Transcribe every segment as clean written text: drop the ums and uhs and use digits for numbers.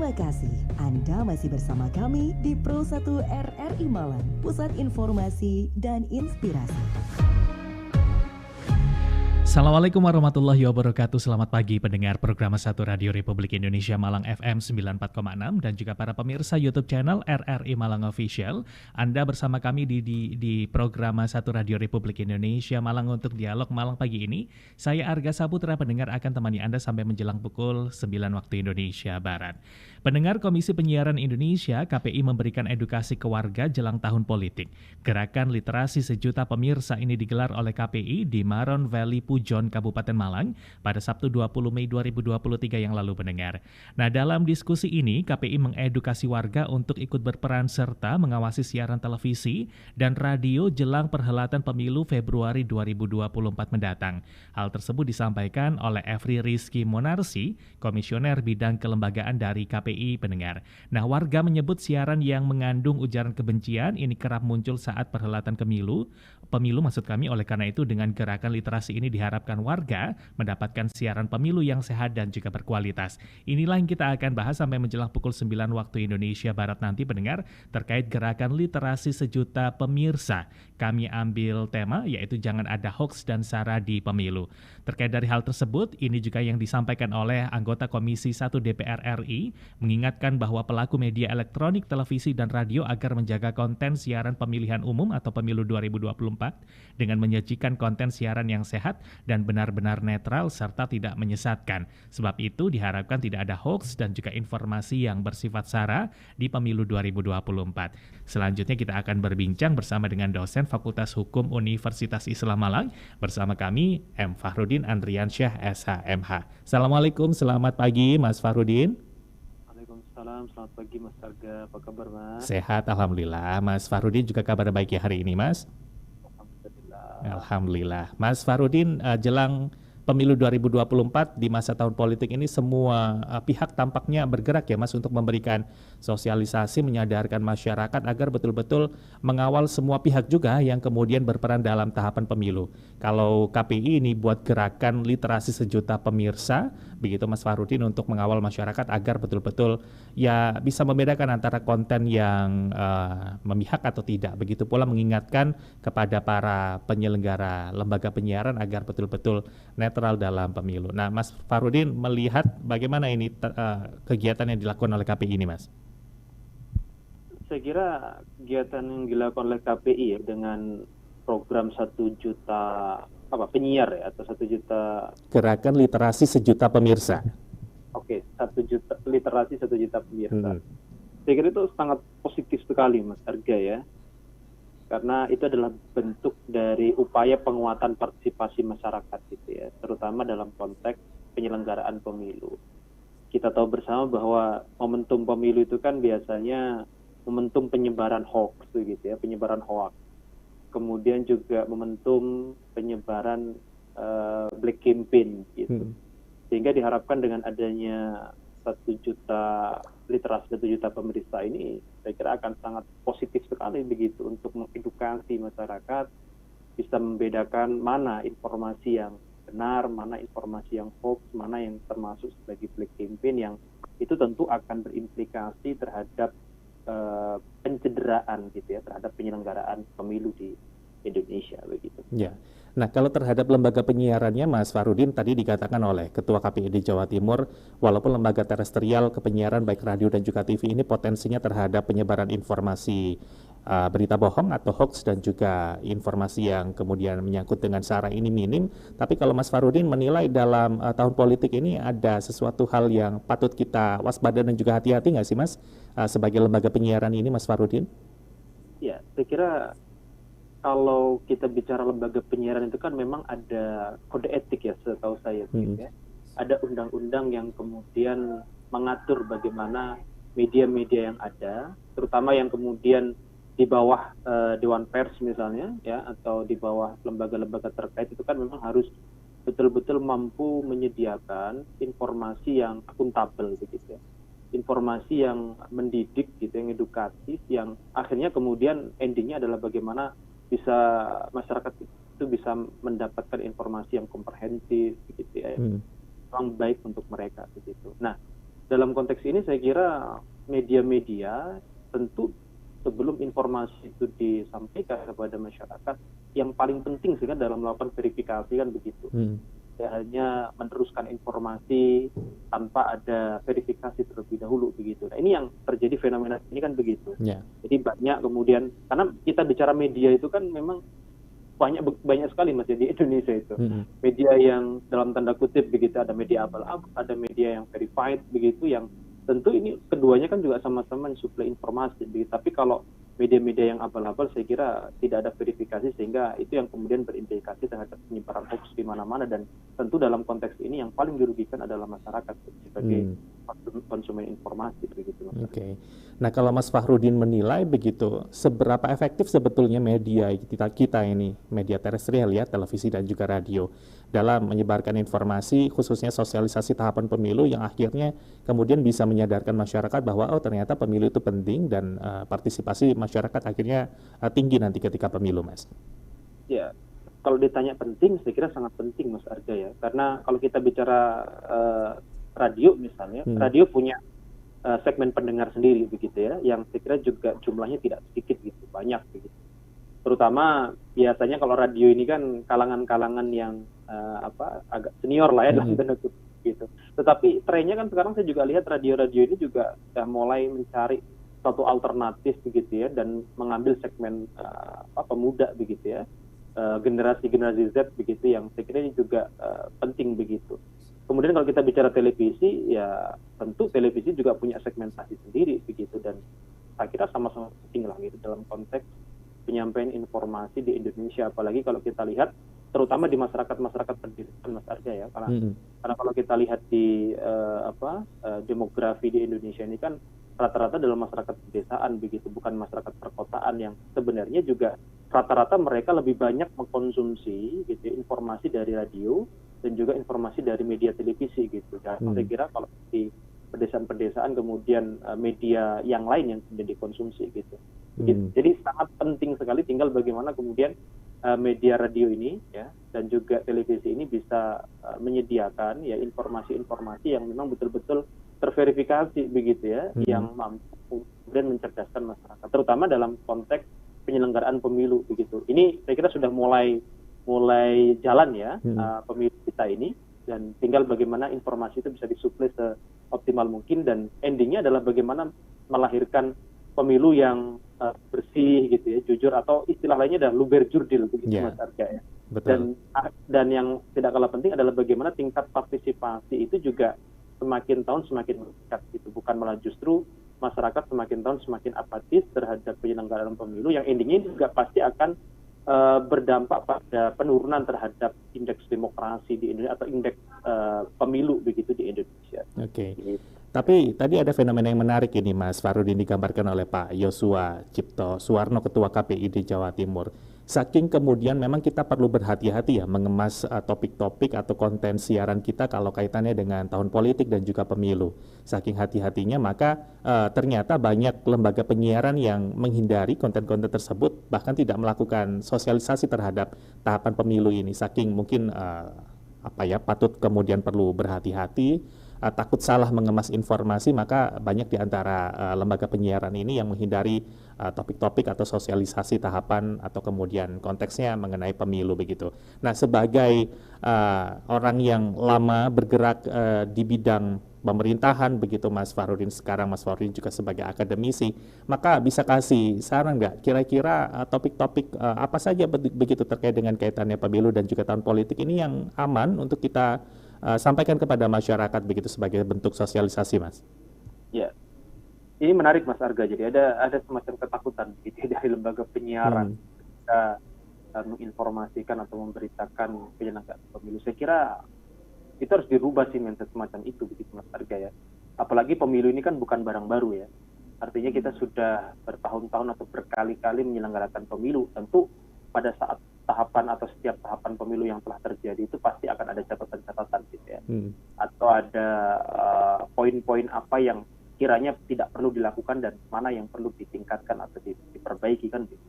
Terima kasih. Anda masih bersama kami di Pro 1 RRI Malang, Pusat Informasi dan Inspirasi. Assalamualaikum warahmatullahi wabarakatuh. Selamat pagi pendengar program 1 Radio Republik Indonesia Malang FM 94,6 dan juga para pemirsa YouTube channel RRI Malang Official. Anda bersama kami di program 1 Radio Republik Indonesia Malang untuk Dialog Malang pagi ini. Saya Arga Saputra, pendengar akan temani Anda sampai menjelang pukul 9 waktu Indonesia Barat. Pendengar, Komisi Penyiaran Indonesia KPI memberikan edukasi ke warga jelang tahun politik. Gerakan Literasi Sejuta Pemirsa ini digelar oleh KPI di Maron Valley Pujon, Kabupaten Malang pada Sabtu 20 Mei 2023 yang lalu, pendengar. Nah, dalam diskusi ini KPI mengedukasi warga untuk ikut berperan serta mengawasi siaran televisi dan radio jelang perhelatan pemilu Februari 2024 mendatang. Hal tersebut disampaikan oleh Efri Rizky Monarsi, Komisioner Bidang Kelembagaan dari KPI, pendengar. Nah, warga menyebut siaran yang mengandung ujaran kebencian ini kerap muncul saat perhelatan pemilu maksud kami. Oleh karena itu, dengan gerakan literasi ini diharapkan warga mendapatkan siaran pemilu yang sehat dan juga berkualitas. Inilah yang kita akan bahas sampai menjelang pukul 9 waktu Indonesia Barat nanti, pendengar, terkait gerakan literasi sejuta pemirsa. Kami ambil tema yaitu jangan ada hoax dan sara di pemilu. Terkait dari hal tersebut, ini juga yang disampaikan oleh anggota Komisi 1 DPR RI, mengingatkan bahwa pelaku media elektronik, televisi, dan radio agar menjaga konten siaran pemilihan umum atau pemilu 2024 dengan menyajikan konten siaran yang sehat dan benar-benar netral serta tidak menyesatkan. Sebab itu diharapkan tidak ada hoax dan juga informasi yang bersifat sara di pemilu 2024. Selanjutnya kita akan berbincang bersama dengan dosen Fakultas Hukum Universitas Islam Malang bersama kami M. Fahrudin Andriansyah SHMH. Assalamualaikum, selamat pagi Mas Fahrudin. Waalaikumsalam, selamat pagi Mas Arga, apa kabar Mas? Sehat, Alhamdulillah. Mas Fahrudin juga kabar baik ya hari ini, Mas? Alhamdulillah. Mas Fahrudin, jelang pemilu 2024 di masa tahun politik ini semua pihak tampaknya bergerak ya Mas untuk memberikan sosialisasi, menyadarkan masyarakat agar betul-betul mengawal semua pihak juga yang kemudian berperan dalam tahapan pemilu. Kalau KPI ini buat gerakan literasi sejuta pemirsa, begitu Mas Fahrudin, untuk mengawal masyarakat agar betul-betul ya bisa membedakan antara konten yang memihak atau tidak. Begitu pula mengingatkan kepada para penyelenggara lembaga penyiaran agar betul-betul netral dalam pemilu. Nah, Mas Fahrudin melihat bagaimana ini kegiatan yang dilakukan oleh KPI ini, Mas? Saya kira kegiatan yang dilakukan oleh KPI ya, dengan program 1 juta penyiar ya, atau 1 juta gerakan literasi sejuta pemirsa. Oke, 1 juta literasi 1 juta pemirsa. Saya kira itu sangat positif sekali Mas Arga ya. Karena itu adalah bentuk dari upaya penguatan partisipasi masyarakat gitu ya, terutama dalam konteks penyelenggaraan pemilu. Kita tahu bersama bahwa momentum pemilu itu kan biasanya momentum penyebaran hoax gitu ya, penyebaran hoax. Kemudian juga momentum penyebaran black campaign gitu. Sehingga diharapkan dengan adanya 1 juta literasi 1 juta pemirsa ini, saya kira akan sangat positif sekali begitu untuk mengedukasi masyarakat, bisa membedakan mana informasi yang benar, mana informasi yang hoax, mana yang termasuk sebagai black campaign, yang itu tentu akan berimplikasi terhadap pencederaan gitu ya, terhadap penyelenggaraan pemilu di Indonesia begitu. Ya. Nah, kalau terhadap lembaga penyiarannya, Mas Fahrudin, tadi dikatakan oleh Ketua KPI di Jawa Timur, walaupun lembaga terestrial kepenyiaran baik radio dan juga TV ini potensinya terhadap penyebaran informasi berita bohong atau hoax dan juga informasi yang kemudian menyangkut dengan sara ini minim. Tapi kalau Mas Fahrudin menilai dalam tahun politik ini ada sesuatu hal yang patut kita waspada dan juga hati-hati nggak sih Mas sebagai lembaga penyiaran ini, Mas Fahrudin? Ya, saya kira kalau kita bicara lembaga penyiaran itu kan memang ada kode etik ya, setahu saya gitu ya. Ada undang-undang yang kemudian mengatur bagaimana media-media yang ada, terutama yang kemudian di bawah Dewan Pers misalnya ya, atau di bawah lembaga-lembaga terkait, itu kan memang harus betul-betul mampu menyediakan informasi yang akuntabel begitu ya. Informasi yang mendidik gitu, yang edukatif, yang akhirnya kemudian endingnya adalah bagaimana bisa masyarakat itu bisa mendapatkan informasi yang komprehensif begitu ya, yang baik untuk mereka begitu. Nah, dalam konteks ini saya kira media-media tentu sebelum informasi itu disampaikan kepada masyarakat, yang paling penting sih kan dalam melakukan verifikasi kan begitu. Ya, hanya meneruskan informasi tanpa ada verifikasi terlebih dahulu begitu. Nah, ini yang terjadi fenomena ini kan begitu. Jadi banyak kemudian, karena kita bicara media itu kan memang banyak sekali Mas ya di Indonesia itu. Media yang dalam tanda kutip begitu, ada media abal-abal, ada media yang verified begitu, yang tentu ini keduanya kan juga sama-sama mensuplai informasi begitu. Tapi kalau media-media yang abal-abal saya kira tidak ada verifikasi, sehingga itu yang kemudian berimplikasi terhadap penyebaran hoax di mana-mana, dan tentu dalam konteks ini yang paling dirugikan adalah masyarakat sebagai konsumen informasi begitu. Oke. Nah, kalau Mas Fakhrudin menilai begitu, seberapa efektif sebetulnya media kita ini, media terestrial ya, televisi dan juga radio, dalam menyebarkan informasi khususnya sosialisasi tahapan pemilu yang akhirnya kemudian bisa menyadarkan masyarakat bahwa oh ternyata pemilu itu penting dan partisipasi masyarakat akhirnya tinggi nanti ketika pemilu, Mas. Ya, kalau ditanya penting, saya kira sangat penting Mas Arga ya, karena kalau kita bicara radio misalnya, radio punya segmen pendengar sendiri begitu ya, yang saya kira juga jumlahnya tidak sedikit gitu, banyak begitu. Terutama biasanya kalau radio ini kan kalangan-kalangan yang agak senior lah ya dalam tanda kutip gitu. Tetapi trennya kan sekarang saya juga lihat radio-radio ini juga sudah mulai mencari satu alternatif begitu ya, dan mengambil segmen pemuda begitu ya, generasi Z begitu, yang saya kira ini juga penting begitu. Kemudian kalau kita bicara televisi, ya tentu televisi juga punya segmentasi sendiri begitu, dan saya kira sama-sama penting lah gitu dalam konteks penyampaian informasi di Indonesia, apalagi kalau kita lihat terutama di masyarakat pedesaan Mas Arga ya, karena kalau kita lihat di demografi di Indonesia ini kan rata-rata dalam masyarakat pedesaan begitu, bukan masyarakat perkotaan, yang sebenarnya juga rata-rata mereka lebih banyak mengkonsumsi gitu informasi dari radio dan juga informasi dari media televisi gitu. Saya kira kalau di pedesaan-pedesaan kemudian media yang lain yang kemudian dikonsumsi gitu. Jadi sangat penting sekali, tinggal bagaimana kemudian media radio ini ya dan juga televisi ini bisa menyediakan ya informasi-informasi yang memang betul-betul terverifikasi begitu ya, yang mampu kemudian mencerdaskan masyarakat, terutama dalam konteks penyelenggaraan pemilu begitu. Ini saya kira sudah mulai jalan ya pemilu kita ini, dan tinggal bagaimana informasi itu bisa disuplai seoptimal mungkin, dan endingnya adalah bagaimana melahirkan pemilu yang bersih gitu ya, jujur, atau istilah lainnya adalah luber jurdil begitu Mas Arga ya. Dan yang tidak kalah penting adalah bagaimana tingkat partisipasi itu juga semakin tahun semakin meningkat gitu, bukan malah justru masyarakat semakin tahun semakin apatis terhadap penyelenggaraan pemilu, yang endingnya juga pasti akan berdampak pada penurunan terhadap indeks demokrasi di Indonesia atau indeks pemilu begitu di Indonesia. Oke. Tapi tadi ada fenomena yang menarik ini Mas Fakhrudin, digambarkan oleh Pak Yosua Cipto Suwarno, Ketua KPID Jawa Timur. Saking kemudian memang kita perlu berhati-hati ya mengemas topik-topik atau konten siaran kita kalau kaitannya dengan tahun politik dan juga pemilu. Saking hati-hatinya maka ternyata banyak lembaga penyiaran yang menghindari konten-konten tersebut, bahkan tidak melakukan sosialisasi terhadap tahapan pemilu ini. Saking mungkin patut kemudian perlu berhati-hati, takut salah mengemas informasi, maka banyak di antara lembaga penyiaran ini yang menghindari topik-topik atau sosialisasi tahapan atau kemudian konteksnya mengenai pemilu begitu. Nah, sebagai orang yang lama bergerak di bidang pemerintahan begitu Mas Fakhrudin, sekarang Mas Fakhrudin juga sebagai akademisi, maka bisa kasih saran nggak kira-kira topik-topik apa saja begitu terkait dengan kaitannya pemilu dan juga tahun politik ini yang aman untuk kita sampaikan kepada masyarakat begitu sebagai bentuk sosialisasi, Mas? Ya, ini menarik Mas Arga. Jadi ada semacam ketakutan gitu dari lembaga penyiaran kita menginformasikan atau memberitakan penyelenggaraan pemilu. Saya kira itu harus dirubah sih mindset semacam itu begitu Mas Arga ya. Apalagi pemilu ini kan bukan barang baru ya. Artinya kita sudah bertahun-tahun atau berkali-kali menyelenggarakan pemilu. Tentu pada saat tahapan atau setiap tahapan pemilu yang telah terjadi itu pasti akan ada catatan-catatan gitu ya, atau ada poin-poin apa yang kiranya tidak perlu dilakukan dan mana yang perlu ditingkatkan atau diperbaiki kan gitu.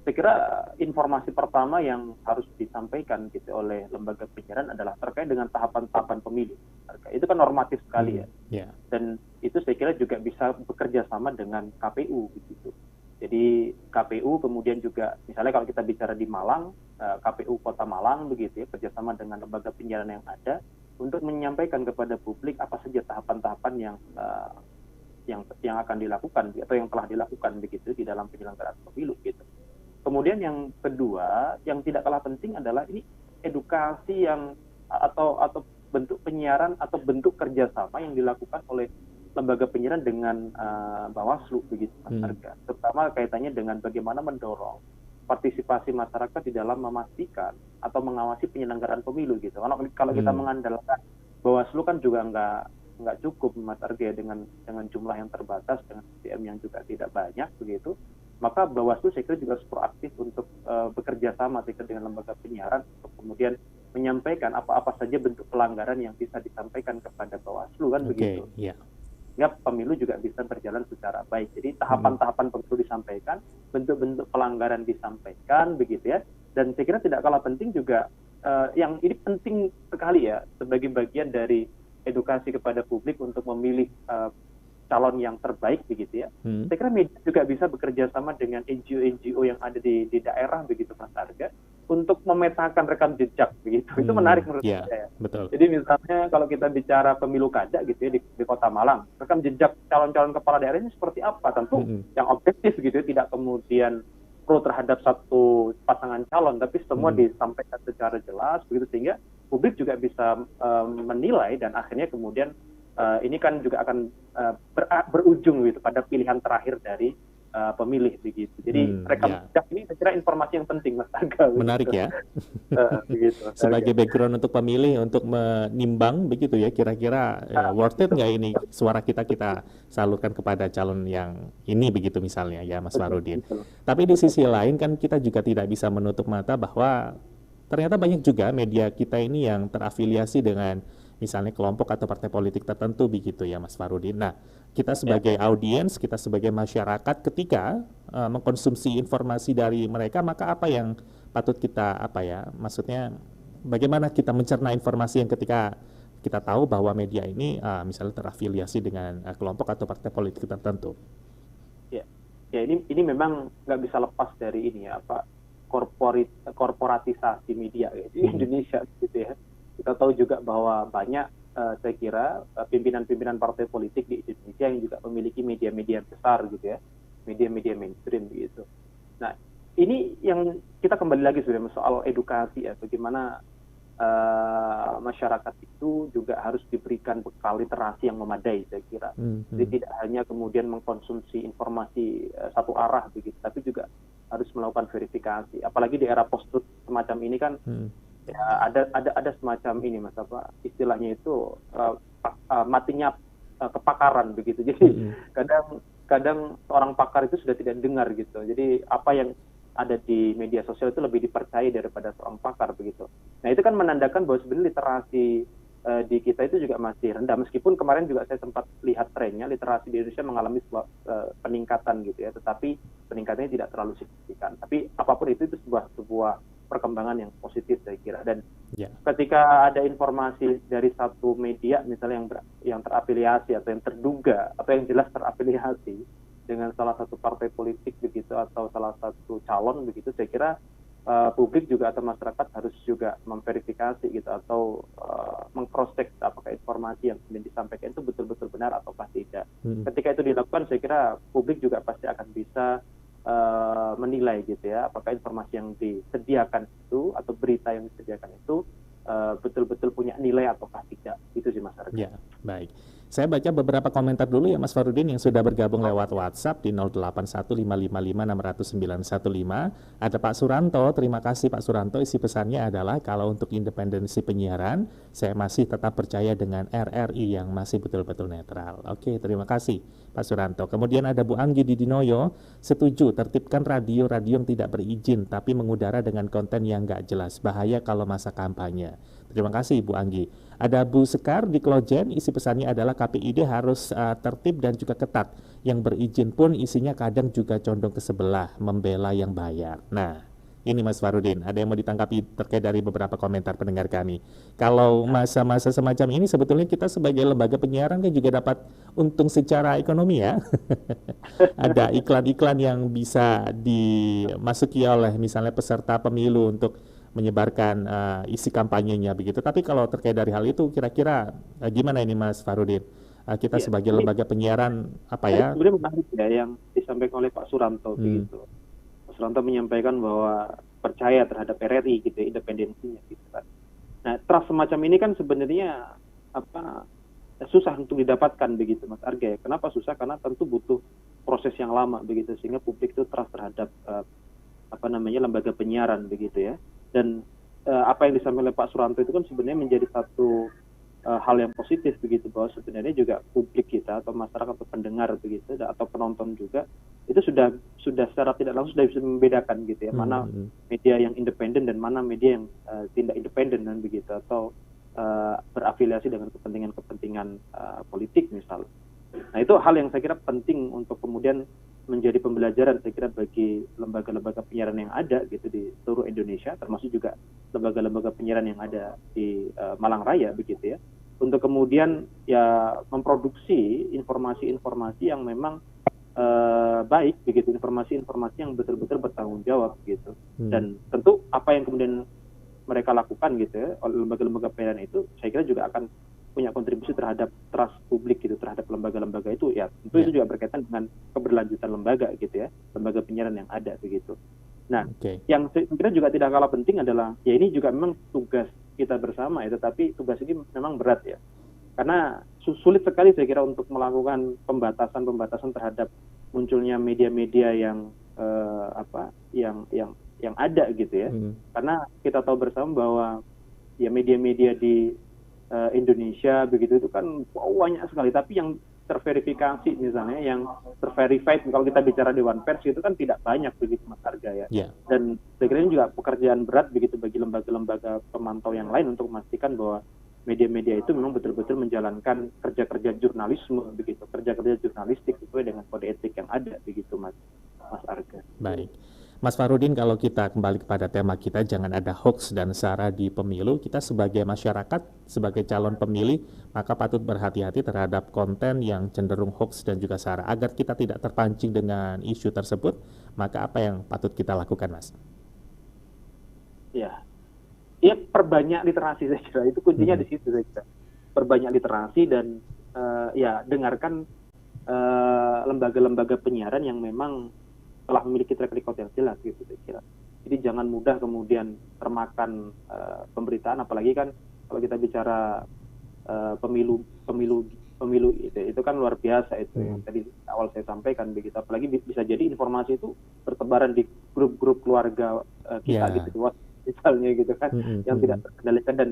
saya kira informasi pertama yang harus disampaikan gitu oleh lembaga penyiaran adalah terkait dengan tahapan-tahapan pemilu. Itu kan normatif sekali ya. Yeah. Dan itu saya kira juga bisa bekerja sama dengan KPU begitu. Jadi KPU kemudian juga misalnya kalau kita bicara di Malang, KPU Kota Malang begitu ya, kerjasama dengan lembaga penyiaran yang ada untuk menyampaikan kepada publik apa saja tahapan-tahapan yang akan dilakukan atau yang telah dilakukan begitu di dalam penyelenggaraan pemilu gitu. Kemudian yang kedua, yang tidak kalah penting adalah ini edukasi yang atau bentuk penyiaran atau bentuk kerjasama yang dilakukan oleh lembaga penyiaran dengan Bawaslu begitu Mas Arga. Terutama kaitannya dengan bagaimana mendorong partisipasi masyarakat di dalam memastikan atau mengawasi penyelenggaraan pemilu gitu. Kalau kita mengandalkan Bawaslu kan juga nggak cukup Mas Arga dengan jumlah yang terbatas, dengan SDM yang juga tidak banyak begitu. Maka Bawaslu saya kira juga harus proaktif untuk bekerja sama dengan lembaga penyiaran untuk kemudian menyampaikan apa-apa saja bentuk pelanggaran yang bisa disampaikan kepada Bawaslu kan begitu. Yeah. Ya pemilu juga bisa berjalan secara baik. Jadi tahapan-tahapan perlu disampaikan, bentuk-bentuk pelanggaran disampaikan begitu ya. Dan saya kira tidak kalah penting juga yang ini penting sekali ya sebagai bagian dari edukasi kepada publik untuk memilih calon yang terbaik begitu ya. Saya kira media juga bisa bekerja sama dengan NGO yang ada di daerah begitu Mas Arga untuk memetakan rekam jejak begitu. Itu menarik menurut saya. Betul. Jadi misalnya kalau kita bicara pemilu kada gitu ya di Kota Malang, rekam jejak calon-calon kepala daerah ini seperti apa? Tentu yang objektif gitu ya, tidak kemudian pro terhadap satu pasangan calon, tapi semua disampaikan secara jelas begitu sehingga publik juga bisa menilai dan akhirnya kemudian ini kan juga akan berujung gitu pada pilihan terakhir dari pemilih begitu. Jadi rekam jejak ini saya kira informasi yang penting Mas Aga. Menarik ya. Begitu. Sebagai background untuk pemilih untuk menimbang begitu ya kira-kira worth it nggak ini suara kita salurkan kepada calon yang ini begitu misalnya ya Mas Farudin. Tapi di sisi lain kan kita juga tidak bisa menutup mata bahwa ternyata banyak juga media kita ini yang terafiliasi dengan misalnya kelompok atau partai politik tertentu begitu ya Mas Farudin. Nah, kita sebagai audiens, kita sebagai masyarakat ketika mengkonsumsi informasi dari mereka, maka apa yang patut kita maksudnya bagaimana kita mencerna informasi yang ketika kita tahu bahwa media ini misalnya terafiliasi dengan kelompok atau partai politik tertentu. Ya ini memang nggak bisa lepas dari ini ya korporatisasi media ya, di Indonesia gitu ya. Kita tahu juga bahwa banyak saya kira pimpinan-pimpinan partai politik di Indonesia yang juga memiliki media-media besar gitu ya, media-media mainstream gitu. Nah ini yang kita kembali lagi sebenarnya soal edukasi ya, bagaimana masyarakat itu juga harus diberikan bekal literasi yang memadai saya kira. Jadi tidak hanya kemudian mengkonsumsi informasi satu arah begitu, tapi juga harus melakukan verifikasi. Apalagi di era post-truth semacam ini kan. Ya, ada semacam ini Mas istilahnya itu matinya kepakaran begitu. Jadi kadang seorang pakar itu sudah tidak dengar gitu. Jadi apa yang ada di media sosial itu lebih dipercaya daripada seorang pakar begitu. Nah itu kan menandakan bahwa sebenarnya literasi di kita itu juga masih rendah. Meskipun kemarin juga saya sempat lihat trennya literasi di Indonesia mengalami peningkatan gitu ya. Tetapi peningkatannya tidak terlalu signifikan. Tapi apapun itu sebuah perkembangan yang positif saya kira. Dan ketika ada informasi dari satu media misalnya yang terafiliasi atau yang terduga atau yang jelas terafiliasi dengan salah satu partai politik begitu atau salah satu calon begitu, saya kira publik juga atau masyarakat harus juga memverifikasi gitu atau meng-cross-check apakah informasi yang kemudian disampaikan itu betul-betul benar ataukah tidak. Ketika itu dilakukan saya kira publik juga pasti akan bisa menilai gitu ya apakah informasi yang disediakan itu atau berita yang disediakan itu betul-betul punya nilai ataukah tidak. Itu sih Mas Arga. Ya, baik. Saya baca beberapa komentar dulu ya Mas Farudin yang sudah bergabung lewat WhatsApp di 081555600915. Ada Pak Suranto, terima kasih Pak Suranto. Isi pesannya adalah kalau untuk independensi penyiaran, saya masih tetap percaya dengan RRI yang masih betul-betul netral. Oke, terima kasih Pak Suranto. Kemudian ada Bu Anggi Didinoyo, setuju tertibkan radio-radio yang tidak berizin tapi mengudara dengan konten yang nggak jelas. Bahaya kalau masa kampanye. Terima kasih Bu Anggi. Ada Bu Sekar di Klojen, isi pesannya adalah KPID harus tertib dan juga ketat. Yang berizin pun isinya kadang juga condong ke sebelah, membela yang bayar. Nah, ini Mas Farudin, ada yang mau ditanggapi terkait dari beberapa komentar pendengar kami. Kalau masa-masa semacam ini sebetulnya kita sebagai lembaga penyiaran kan juga dapat untung secara ekonomi ya. Ada iklan-iklan yang bisa dimasuki oleh misalnya peserta pemilu untuk menyebarkan isi kampanyenya begitu. Tapi kalau terkait dari hal itu kira-kira gimana ini Mas Farudin? Kita sebagai lembaga penyiaran apa ya? Sebenarnya menarik ya yang disampaikan oleh Pak Suranto begitu. Pak Suranto menyampaikan bahwa percaya terhadap RRI gitu, independensinya gitu kan. Nah, trust semacam ini kan sebenarnya susah untuk didapatkan begitu Mas Arga. Kenapa susah? Karena tentu butuh proses yang lama begitu sehingga publik itu trust terhadap lembaga penyiaran begitu ya. Dan apa yang disampaikan oleh Pak Suranto itu kan sebenarnya menjadi satu hal yang positif begitu, bahwa sebenarnya juga publik kita atau masyarakat atau pendengar begitu atau penonton juga itu sudah secara tidak langsung sudah bisa membedakan gitu ya, mana media yang independen dan mana media yang tidak independen dan begitu, atau berafiliasi dengan kepentingan politik misalnya. Nah, itu hal yang saya kira penting untuk kemudian menjadi pembelajaran saya kira bagi lembaga-lembaga penyiaran yang ada gitu di seluruh Indonesia, termasuk juga lembaga-lembaga penyiaran yang ada di Malang Raya begitu ya, untuk kemudian ya memproduksi informasi-informasi yang memang baik begitu, informasi-informasi yang betul-betul bertanggung jawab gitu. Dan tentu apa yang kemudian mereka lakukan gitu ya oleh lembaga-lembaga penyiaran itu saya kira juga akan punya kontribusi terhadap trust publik gitu terhadap lembaga-lembaga itu ya. Tentu itu juga berkaitan dengan keberlanjutan lembaga gitu ya, lembaga penyiaran yang ada begitu. Nah, yang saya kira juga tidak kalah penting adalah ya ini juga memang tugas kita bersama ya, tetapi tugas ini memang berat ya. Karena sulit sekali saya kira untuk melakukan pembatasan terhadap munculnya media-media yang yang ada gitu ya. Karena kita tahu bersama bahwa ya media-media di Indonesia begitu itu kan banyak sekali, tapi yang terverifikasi misalnya, yang terverified kalau kita bicara Dewan Pers itu kan tidak banyak begitu Mas Arga ya. Dan saya kira ini juga pekerjaan berat begitu bagi lembaga-lembaga pemantau yang lain untuk memastikan bahwa media-media itu memang betul-betul menjalankan kerja-kerja jurnalisme begitu, kerja-kerja jurnalistik sesuai dengan kode etik yang ada begitu Mas Arga. Baik. Mas Farudin, kalau kita kembali kepada tema kita, jangan ada hoax dan sara di pemilu, kita sebagai masyarakat, sebagai calon pemilih, maka patut berhati-hati terhadap konten yang cenderung hoax dan juga sara. Agar kita tidak terpancing dengan isu tersebut, maka apa yang patut kita lakukan, Mas? Ya perbanyak literasi saya kira, itu kuncinya di situ saya kira. Perbanyak literasi dan dengarkan lembaga-lembaga penyiaran yang memang telah memiliki track record yang jelas gitu saya kira. Jadi jangan mudah kemudian termakan pemberitaan, apalagi kan kalau kita bicara pemilu itu kan luar biasa itu yang tadi awal saya sampaikan begitu. Apalagi bisa jadi informasi itu bertebaran di grup-grup keluarga kita gitu misalnya gitu kan, yang tidak terkendalikan. Dan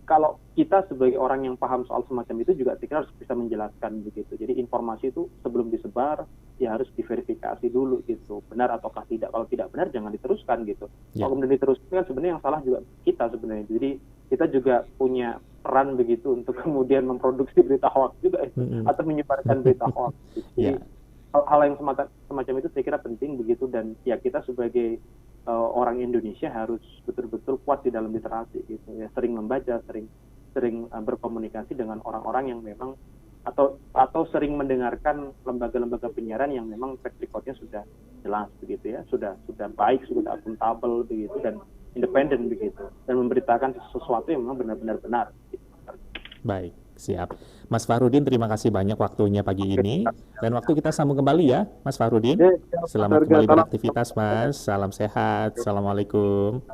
kalau kita sebagai orang yang paham soal semacam itu juga saya kira harus bisa menjelaskan begitu. Jadi informasi itu sebelum disebar ya harus diverifikasi dulu gitu, benar ataukah tidak. Kalau tidak benar jangan diteruskan gitu. Kalau kemudian diteruskan kan sebenarnya yang salah juga kita sebenarnya. Jadi kita juga punya peran begitu untuk kemudian memproduksi berita hoax juga atau menyebarkan berita hoax. Jadi hal yang semacam itu saya kira penting begitu, dan ya kita sebagai orang Indonesia harus betul-betul kuat di dalam literasi gitu ya, sering membaca, sering berkomunikasi dengan orang-orang yang memang atau sering mendengarkan lembaga-lembaga penyiaran yang memang track record-nya sudah jelas begitu ya, sudah baik, sudah akuntabel begitu dan independen begitu, dan memberitakan sesuatu yang memang benar-benar benar gitu. Baik, siap. Mas Farudin, terima kasih banyak waktunya pagi ini. Dan waktu kita sambung kembali ya, Mas Farudin. Selamat kembali beraktivitas, Mas. Salam sehat. Assalamualaikum.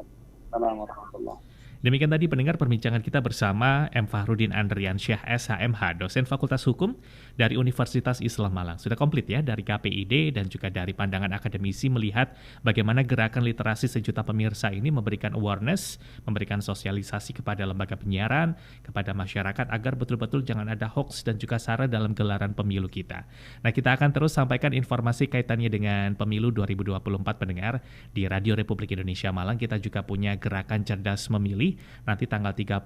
Assalamualaikum. Demikian tadi pendengar perbincangan kita bersama M. Fahrudin Andriansyah SHMH, dosen Fakultas Hukum dari Universitas Islam Malang. Sudah komplit ya dari KPID dan juga dari pandangan akademisi melihat bagaimana gerakan literasi sejuta pemirsa ini memberikan awareness, memberikan sosialisasi kepada lembaga penyiaran, kepada masyarakat agar betul-betul jangan ada hoax dan juga sara dalam gelaran pemilu kita. Nah, kita akan terus sampaikan informasi kaitannya dengan pemilu 2024 pendengar. Di Radio Republik Indonesia Malang kita juga punya gerakan cerdas memilih nanti tanggal 31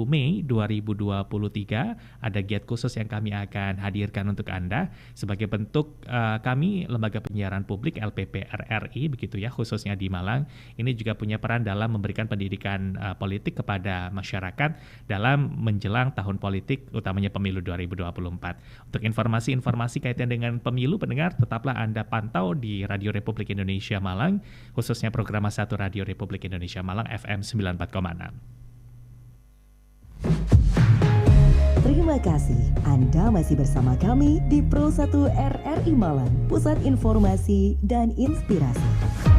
Mei 2023 ada giat khusus yang kami akan hadirkan untuk Anda sebagai bentuk kami lembaga penyiaran publik LPP RRI begitu ya, khususnya di Malang ini juga punya peran dalam memberikan pendidikan politik kepada masyarakat dalam menjelang tahun politik utamanya pemilu 2024. Untuk informasi-informasi kaitan dengan pemilu, pendengar tetaplah Anda pantau di Radio Republik Indonesia Malang, khususnya program 1 Radio Republik Indonesia Malang FM 94,6. Terima kasih Anda masih bersama kami di Pro 1 RRI Malang, Pusat Informasi dan Inspirasi.